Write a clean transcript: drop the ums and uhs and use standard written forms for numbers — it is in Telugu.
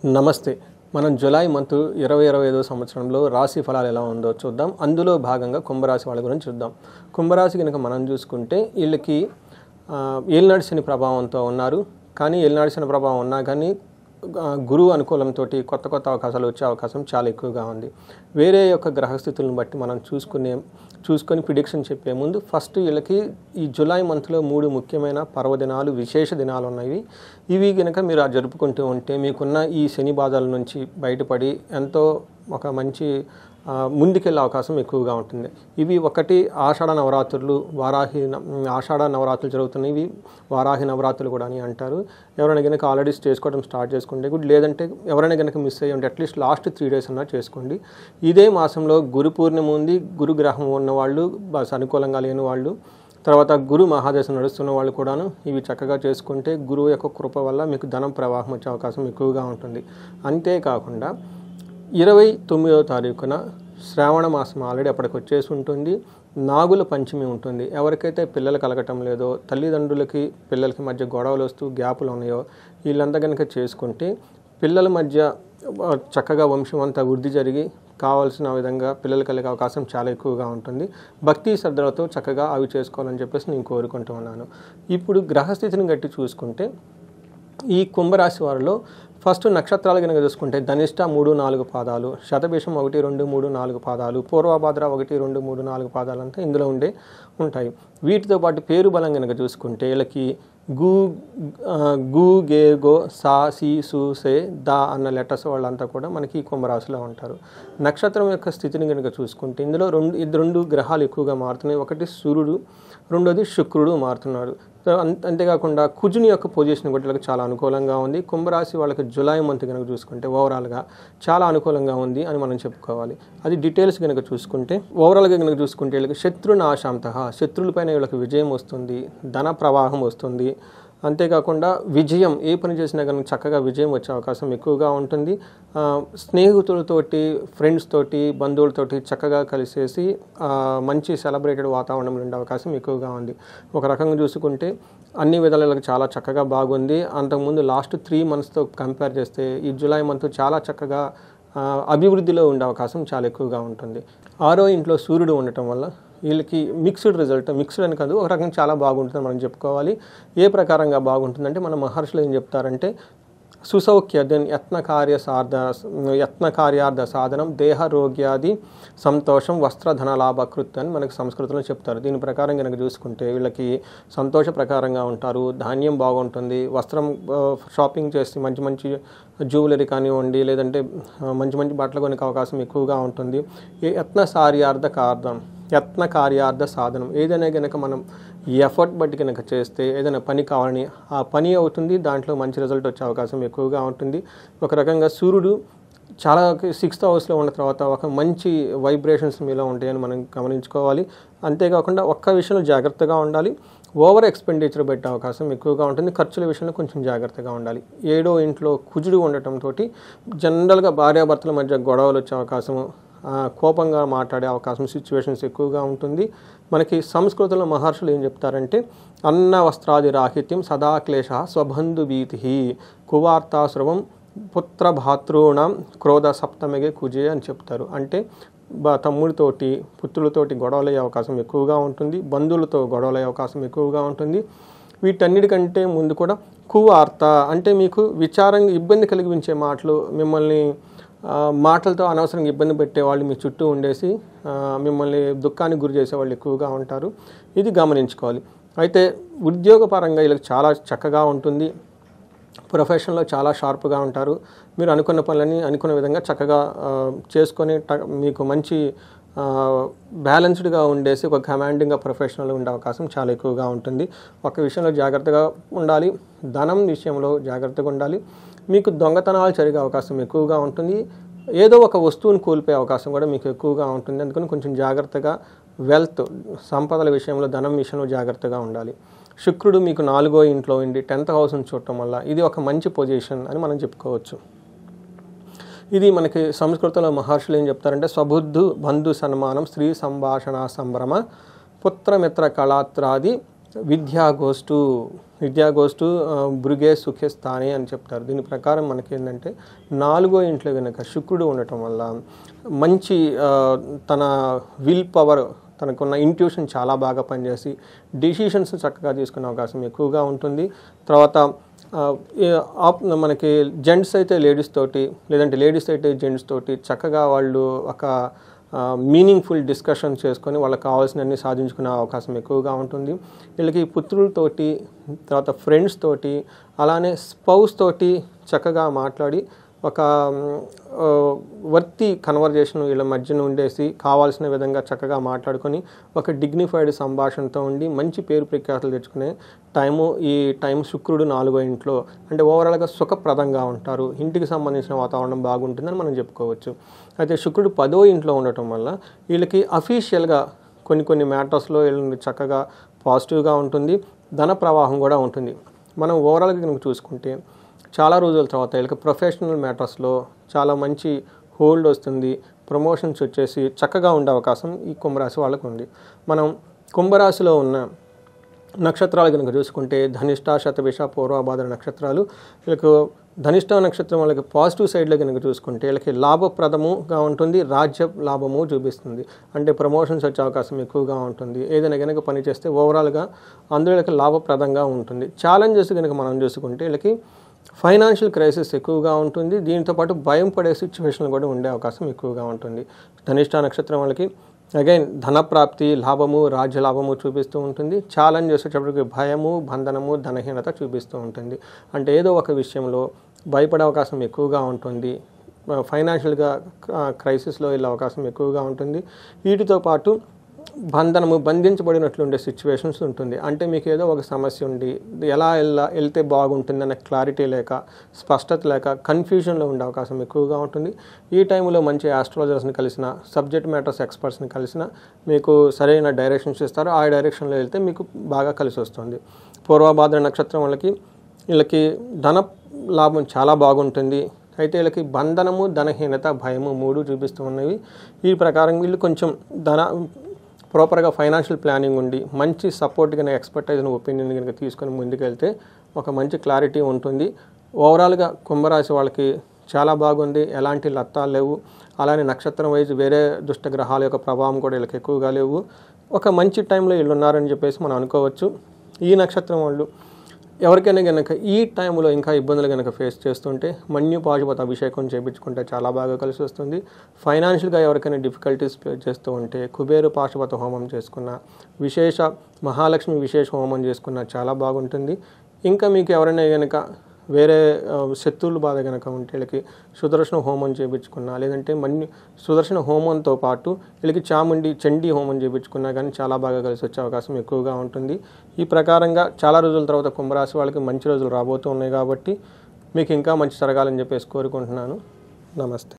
నమస్తే. మనం జూలై మంత్ 2025 సంవత్సరంలో రాశి ఫలాలు ఎలా ఉందో చూద్దాం. అందులో భాగంగా కుంభరాశి వాళ్ళ గురించి చూద్దాం. కుంభరాశి కనుక మనం చూసుకుంటే వీళ్ళకి ఏలినాటి శని ప్రభావంతో ఉన్నారు. కానీ ఏలినాటి శని ప్రభావం ఉన్నా కానీ గురువు అనుకూలంతో కొత్త అవకాశాలు వచ్చే అవకాశం చాలా ఎక్కువగా ఉంది. వేరే యొక్క గ్రహస్థితులను బట్టి మనం చూసుకొని ప్రిడిక్షన్ చెప్పే ముందు ఫస్ట్ వీళ్ళకి ఈ జూలై మంత్లో 3 ముఖ్యమైన పర్వదినాలు, విశేష దినాలు ఉన్నాయి. ఇవి కనుక మీరు జరుపుకుంటూ ఉంటే మీకున్న ఈ శని బాధల నుంచి బయటపడి ఎంతో ఒక మంచి ముందుకెళ్ళే అవకాశం ఎక్కువగా ఉంటుంది. ఇవి ఒకటి ఆషాఢ నవరాత్రులు, ఆషాఢ నవరాత్రులు జరుగుతున్నాయి. ఇవి వారాహి నవరాత్రులు కూడా అని అంటారు. ఎవరైనా కనుక ఆల్రెడీ చేసుకోవడం స్టార్ట్ చేసుకుంటే గుడ్, లేదంటే ఎవరైనా కనుక మిస్ అయ్యి ఉంటే అట్లీస్ట్ లాస్ట్ 3 days అన్నా చేసుకోండి. ఇదే మాసంలో గురు పూర్ణిమ ఉంది. గురు గ్రహం ఉన్నవాళ్ళు, అనుకూలంగా లేని వాళ్ళు, తర్వాత గురు మహాదశ నడుస్తున్న వాళ్ళు కూడాను ఇవి చక్కగా చేసుకుంటే గురువు యొక్క కృప వల్ల మీకు ధనం ప్రవాహం వచ్చే అవకాశం ఎక్కువగా ఉంటుంది. అంతేకాకుండా 29వ తారీఖున శ్రావణ మాసం ఆల్రెడీ అప్పటికి వచ్చేసి ఉంటుంది. నాగుల పంచమి ఉంటుంది. ఎవరికైతే పిల్లలు కలగటం లేదో, తల్లిదండ్రులకి పిల్లలకి మధ్య గొడవలు వస్తూ గ్యాపులు ఉన్నాయో వీళ్ళంతా కనుక చేసుకుంటే పిల్లల మధ్య చక్కగా వంశం అంతా వృద్ధి జరిగి కావాల్సిన విధంగా పిల్లలు కలిగే అవకాశం చాలా ఎక్కువగా ఉంటుంది. భక్తి శ్రద్ధలతో చక్కగా అవి చేసుకోవాలని చెప్పేసి నేను కోరుకుంటూ ఉన్నాను. ఇప్పుడు గ్రహస్థితిని గట్టి చూసుకుంటే ఈ కుంభరాశి వారిలో ఫస్ట్ నక్షత్రాలు కనుక చూసుకుంటే ధనిష్ట 3, 4 పాదాలు, శతభిషం 1, 2, 3, 4 పాదాలు, పూర్వభాద్ర 1, 2, 3, 4 పాదాలు అంతా ఇందులో ఉంటాయి. వీటితో పాటు పేరు బలం కనుక చూసుకుంటే వీళ్ళకి గు గే గో సా సి సు సే దా అన్న లెటర్స్ వాళ్ళంతా కూడా మనకి ఈ కుంభరాశిలో ఉంటారు. నక్షత్రం యొక్క స్థితిని కనుక చూసుకుంటే ఇందులో రెండు గ్రహాలు ఎక్కువగా మారుతున్నాయి. ఒకటి సూర్యుడు, రెండోది శుక్రుడు మారుతున్నాడు. అంతేకాకుండా కుజుని యొక్క పొజిషన్ కూడా వీళ్ళకి చాలా అనుకూలంగా ఉంది. కుంభరాశి వాళ్ళకి జూలై మంత్ కనుక చూసుకుంటే ఓవరాల్గా చాలా అనుకూలంగా ఉంది అని మనం చెప్పుకోవాలి. అది డీటెయిల్స్ కనుక చూసుకుంటే ఓవరాల్గా కనుక చూసుకుంటే వీళ్ళకి శత్రునాశాంతః, శత్రువులపైన వీళ్ళకి విజయం వస్తుంది, ధన ప్రవాహం వస్తుంది. అంతేకాకుండా విజయం, ఏ పని చేసినా కనుక చక్కగా విజయం వచ్చే అవకాశం ఎక్కువగా ఉంటుంది. స్నేహితులతోటి, ఫ్రెండ్స్ తోటి, బంధువులతోటి చక్కగా కలిసేసి మంచి సెలబ్రేటెడ్ వాతావరణం ఉండే అవకాశం ఎక్కువగా ఉంది. ఒక రకంగా చూసుకుంటే అన్ని విధాలకు చాలా చక్కగా బాగుంది. అంతకుముందు లాస్ట్ 3 monthsతో కంపేర్ చేస్తే ఈ జూలై మంత్ చాలా చక్కగా అభివృద్ధిలో ఉండే అవకాశం చాలా ఎక్కువగా ఉంటుంది. 6వ ఇంట్లో సూర్యుడు ఉండటం వల్ల వీళ్ళకి మిక్స్డ్ అని కాదు, ఒక రకంగా చాలా బాగుంటుందని మనం చెప్పుకోవాలి. ఏ ప్రకారంగా బాగుంటుందంటే మన మహర్షులు ఏం చెప్తారంటే సుసౌఖ్యదన్ యత్నకార్యార్థ సాధనం దేహరోగ్యాది సంతోషం వస్త్రధన లాభకృత్ అని మనకి సంస్కృతంలో చెప్తారు. దీని ప్రకారం కనుక చూసుకుంటే వీళ్ళకి సంతోష ప్రకారంగా ఉంటారు, ధాన్యం బాగుంటుంది, వస్త్రం షాపింగ్ చేసి మంచి జ్యువెలరీ కానివ్వండి, లేదంటే మంచి బట్టలు కొనే అవకాశం ఎక్కువగా ఉంటుంది. యత్న కార్యార్థ సాధనం, ఏదైనా కనుక మనం ఎఫర్ట్ బట్టి కనుక చేస్తే ఏదైనా పని కావాలని ఆ పని అవుతుంది, దాంట్లో మంచి రిజల్ట్ వచ్చే అవకాశం ఎక్కువగా ఉంటుంది. ఒక రకంగా సూర్యుడు చాలా 6th హౌస్లో ఉన్న తర్వాత ఒక మంచి వైబ్రేషన్స్ మీలో ఉంటాయని మనం గమనించుకోవాలి. అంతేకాకుండా ఒక్క విషయంలో జాగ్రత్తగా ఉండాలి, ఓవర్ ఎక్స్పెండిచర్ పెట్టే అవకాశం ఎక్కువగా ఉంటుంది. ఖర్చుల విషయంలో కొంచెం జాగ్రత్తగా ఉండాలి. 7వ ఇంట్లో కుజుడు ఉండటంతో జనరల్గా భార్యాభర్తల మధ్య గొడవలు వచ్చే అవకాశము, కోపంగా మాట్లాడే అవకాశం, సిచ్యువేషన్స్ ఎక్కువగా ఉంటుంది. మనకి సంస్కృతంలో మహర్షులు ఏం చెప్తారంటే అన్న వస్త్రాది రాహిత్యం సదాక్లేశ స్వబంధు భీతి కువార్తాశ్రవం పుత్రభాతృణం క్రోధ సప్తమిగే కుజే అని చెప్తారు. అంటే తమ్ముడితోటి, పుత్రులతోటి గొడవలయ్యే అవకాశం ఎక్కువగా ఉంటుంది, బంధువులతో గొడవలయ్యే అవకాశం ఎక్కువగా ఉంటుంది. వీటన్నిటికంటే ముందు కూడా కువార్త అంటే మీకు విచారంగా ఇబ్బంది కలిగించే మాటలు, మిమ్మల్ని మాటలతో అనవసరంగా ఇబ్బంది పెట్టేవాళ్ళు మీ చుట్టూ ఉండేసి మిమ్మల్ని దుఃఖానికి గురి చేసేవాళ్ళు ఎక్కువగా ఉంటారు. ఇది గమనించుకోవాలి. అయితే ఉద్యోగపరంగా వీళ్ళకి చాలా చక్కగా ఉంటుంది. ప్రొఫెషన్లో చాలా షార్ప్గా ఉంటారు. మీరు అనుకున్న పనులని అనుకున్న విధంగా చక్కగా చేసుకొని మీకు మంచి బ్యాలెన్స్డ్గా ఉండేసి ఒక కమాండింగ్గా ప్రొఫెషనల్గా ఉండే అవకాశం చాలా ఎక్కువగా ఉంటుంది. ఒక విషయంలో జాగ్రత్తగా ఉండాలి, ధనం విషయంలో జాగ్రత్తగా ఉండాలి. మీకు దొంగతనాలు జరిగే అవకాశం ఎక్కువగా ఉంటుంది. ఏదో ఒక వస్తువుని కోల్పోయే అవకాశం కూడా మీకు ఎక్కువగా ఉంటుంది. అందుకని కొంచెం జాగ్రత్తగా సంపదల విషయంలో, ధనం విషయంలో జాగ్రత్తగా ఉండాలి. శుక్రుడు మీకు 4వ ఇంట్లో ఉండి 10th హౌస్ని చూడటం వల్ల ఇది ఒక మంచి పొజిషన్ అని మనం చెప్పుకోవచ్చు. ఇది మనకి సంస్కృతంలో మహర్షులు ఏం చెప్తారంటే స్వబుద్ధు బంధు సన్మానం స్త్రీ సంభాషణ సంభ్రమ పుత్రమిత్ర కళాత్రాది విద్యా గోష్ఠు భృగే సుఖే స్థానే అని చెప్తారు. దీని ప్రకారం మనకి ఏంటంటే 4వ ఇంట్లో కనుక శుక్రుడు ఉండటం వల్ల మంచి తన విల్ పవర్, తనకున్న ఇంట్యూషన్ చాలా బాగా పనిచేసి డెసిషన్స్ చక్కగా తీసుకునే అవకాశం ఎక్కువగా ఉంటుంది. తర్వాత మనకి జెంట్స్ అయితే లేడీస్ తోటి, లేదంటే లేడీస్ అయితే జెంట్స్ తోటి చక్కగా వాళ్ళు ఒక మీనింగ్ఫుల్ డిస్కషన్ చేసుకొని వాళ్ళకి కావాల్సినవన్నీ సాధించుకునే అవకాశం ఎక్కువగా ఉంటుంది. వీళ్ళకి పుత్రులతోటి, తర్వాత ఫ్రెండ్స్ తోటి, అలానే స్పౌస్ తోటి చక్కగా మాట్లాడి ఒక వర్తి కన్వర్జేషన్ వీళ్ళ మధ్యన ఉండేసి కావాల్సిన విధంగా చక్కగా మాట్లాడుకొని ఒక డిగ్నిఫైడ్ సంభాషణతో ఉండి మంచి పేరు ప్రఖ్యాతులు తెచ్చుకునే ఈ టైం శుక్రుడు 4వ ఇంట్లో అంటే ఓవరాల్గా సుఖప్రదంగా ఉంటారు. ఇంటికి సంబంధించిన వాతావరణం బాగుంటుందని మనం చెప్పుకోవచ్చు. అయితే శుక్రుడు 10వ ఇంట్లో ఉండటం వల్ల వీళ్ళకి అఫీషియల్గా కొన్ని మ్యాటర్స్లో వీళ్ళని చక్కగా పాజిటివ్గా ఉంటుంది. ధన ప్రవాహం కూడా ఉంటుంది. మనం ఓవరాల్గా కనుక చూసుకుంటే చాలా రోజుల తర్వాత వీళ్ళకి ప్రొఫెషనల్ మ్యాటర్స్లో చాలా మంచి హోల్డ్ వస్తుంది. ప్రమోషన్స్ వచ్చేసి చక్కగా ఉండే అవకాశం ఈ కుంభరాశి వాళ్ళకు ఉంది. మనం కుంభరాశిలో ఉన్న నక్షత్రాలు కనుక చూసుకుంటే ధనిష్ట, శతభిష, పూర్వభాద్ర నక్షత్రాలు. వీళ్ళకు ధనిష్ట నక్షత్రం వాళ్ళకి పాజిటివ్ సైడ్లో కనుక చూసుకుంటే వీళ్ళకి లాభప్రదముగా ఉంటుంది, రాజ్య లాభము చూపిస్తుంది. అంటే ప్రమోషన్స్ వచ్చే అవకాశం ఎక్కువగా ఉంటుంది. ఏదైనా కనుక పని చేస్తే ఓవరాల్గా అందులో వీళ్ళకి లాభప్రదంగా ఉంటుంది. ఛాలెంజెస్ కనుక మనం చూసుకుంటే వీళ్ళకి ఫైనాన్షియల్ క్రైసిస్ ఎక్కువగా ఉంటుంది. దీంతోపాటు భయం పడే సిచ్యువేషన్లు కూడా ఉండే అవకాశం ఎక్కువగా ఉంటుంది. ధనిష్ట నక్షత్రం వాళ్ళకి అగైన్ ధనప్రాప్తి, లాభము, రాజ్య లాభము చూపిస్తూ ఉంటుంది. ఛాలెంజ్ చేసేటప్పటికి భయము, బంధనము, ధనహీనత చూపిస్తూ ఉంటుంది. అంటే ఏదో ఒక విషయంలో భయపడే అవకాశం ఎక్కువగా ఉంటుంది. ఫైనాన్షియల్గా క్రైసిస్లో వెళ్ళే అవకాశం ఎక్కువగా ఉంటుంది. వీటితో పాటు బంధించబడినట్లు ఉండే సిచ్యువేషన్స్ ఉంటుంది. అంటే మీకు ఏదో ఒక సమస్య ఉండి ఎలా వెళ్తే బాగుంటుంది అనే క్లారిటీ లేక, స్పష్టత లేక కన్ఫ్యూజన్లో ఉండే అవకాశం ఎక్కువగా ఉంటుంది. ఈ టైంలో మంచి ఆస్ట్రాలజర్స్ని కలిసిన, సబ్జెక్ట్ మ్యాటర్స్ ఎక్స్పర్ట్స్ని కలిసిన మీకు సరైన డైరెక్షన్స్ ఇస్తారు. ఆ డైరెక్షన్లో వెళ్తే మీకు బాగా కలిసి వస్తుంది. పూర్వభాద్ర నక్షత్రం వీళ్ళకి ధన లాభం చాలా బాగుంటుంది. అయితే వీళ్ళకి బంధనము, ధనహీనత, భయము 3 చూపిస్తూ ఉన్నవి. ఈ ప్రకారం వీళ్ళు కొంచెం ప్రాపర్గా ఫైనాన్షియల్ ప్లానింగ్ ఉండి మంచి సపోర్ట్ కనుక ఎక్స్పర్టైజ్ ఒపీనియన్ కనుక తీసుకొని ముందుకెళ్తే ఒక మంచి క్లారిటీ ఉంటుంది. ఓవరాల్గా కుంభరాశి వాళ్ళకి చాలా బాగుంది. ఎలాంటి లత్తాలు లేవు. అలానే నక్షత్రం వైజ్ వేరే దుష్ట గ్రహాల యొక్క ప్రభావం కూడా వీళ్ళకి ఎక్కువగా లేవు. ఒక మంచి టైంలో వీళ్ళు ఉన్నారని చెప్పేసి మనం అనుకోవచ్చు. ఈ నక్షత్రం వాళ్ళు ఎవరికైనా కనుక ఈ టైంలో ఇంకా ఇబ్బందులు కనుక ఫేస్ చేస్తుంటే మన్యు పాశుపత అభిషేకం చేయించుకుంటే చాలా బాగా కలిసి వస్తుంది. ఫైనాన్షియల్గా ఎవరికైనా డిఫికల్టీస్ ఫేస్ చేస్తూ ఉంటే కుబేరు పాశుపత హోమం చేసుకున్న, మహాలక్ష్మి విశేష హోమం చేసుకున్న చాలా బాగుంటుంది. ఇంకా మీకు ఎవరైనా కనుక వేరే శత్రువుల బాధ కనుక ఉంటే వీళ్ళకి సుదర్శన హోమం చేయించుకున్నా, లేదంటే సుదర్శన హోమంతో పాటు వీళ్ళకి చండీ హోమం చేయించుకున్నా కానీ చాలా బాగా కలిసి వచ్చే అవకాశం ఎక్కువగా ఉంటుంది. ఈ ప్రకారంగా చాలా రోజుల తర్వాత కుంభరాశి వాళ్ళకి మంచి రోజులు రాబోతూ ఉన్నాయి కాబట్టి మీకు ఇంకా మంచి జరగాలని చెప్పేసి కోరుకుంటున్నాను. నమస్తే.